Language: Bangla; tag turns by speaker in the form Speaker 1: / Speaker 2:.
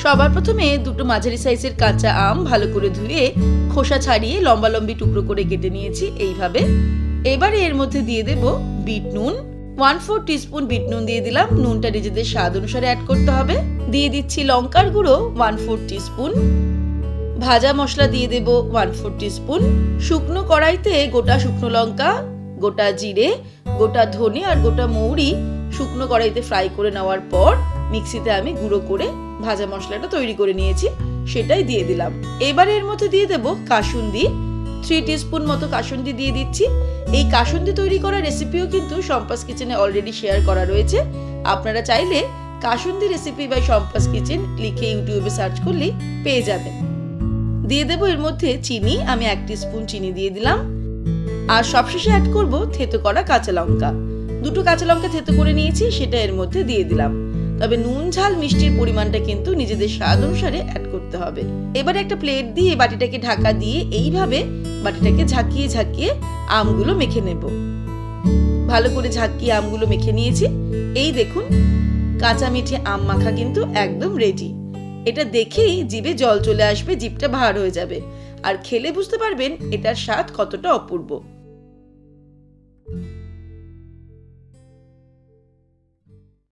Speaker 1: সবার প্রথমে দুটো মাঝারি সাইজের কাঁচা আম ভালো করে ধুয়ে খোসা ছাড়িয়ে লম্বা লম্বি টুকরো করে কেটে নিয়েছি এইভাবে। এবারে এর মধ্যে দিয়ে দেব বিট নুন। 1/4 টিস্পুন বিট নুন দিয়ে দিলাম। নুনটা নিজেদের স্বাদ অনুসারে অ্যাড করতে হবে। দিয়ে দিচ্ছি লঙ্কার গুঁড়ো 1/4 টিস্পুন। ভাজা মশলা দিয়ে দেব 1/4 টিস্পুন। শুকনো কড়াইতে গোটা শুকনো লঙ্কা, গোটা জিরে, গোটা ধনে আর গোটা মৌরি শুকনো কড়াইতে ফ্রাই করে নেওয়ার পর মিক্সিতে আমি গুঁড়ো করে ভাজা মশলাটা তৈরি করে নিয়েছি, সেটাই দিয়ে দিলাম। এবারে এর মধ্যে দিয়ে দেব কাসুন্দি। 3 টিস্পুন মতো কাসুন্দি দিয়ে দিচ্ছি। এই কাসুন্দি তৈরি করার রেসিপিও কিন্তু সম্পাস কিচেনে অলরেডি শেয়ার করা রয়েছে। আপনারা চাইলে কাসুন্দি রেসিপি বাই সম্পাস কিচেন লিখে ইউটিউবে সার্চ করলেই পেয়ে যাবেন। দিয়ে দেব এর মধ্যে চিনি। আমি 1 টিস্পুন চিনি দিয়ে দিলাম। আর সবশেষে অ্যাড করব থেতো করা কাঁচা লঙ্কা। 2টো কাঁচা লঙ্কা থেতো করে নিয়েছি, সেটা এর মধ্যে দিয়ে দিলাম। তবে নুন ঝাল মিষ্টির পরিমাণটা কিন্তু নিজেদের স্বাদ অনুসারে অ্যাড করতে হবে। এবারে একটা প্লেট দিয়ে বাটিটাকে ঢাকা দিয়ে এইভাবে বাটিটাকে ঝাঁকিয়ে ঝাঁকিয়ে আমগুলো মেখে নেব। ভালো করে ঝাঁকিয়ে আমগুলো মেখে নিয়েছি। এই দেখুন, কাঁচা মিঠে আম মাখা কিন্তু একদম রেডি। এটা দেখেই জিভে জল চলে আসবে, জিভটা ভার হয়ে যাবে, আর খেলে বুঝতে পারবেন এটার স্বাদ কতটা অপূর্ব।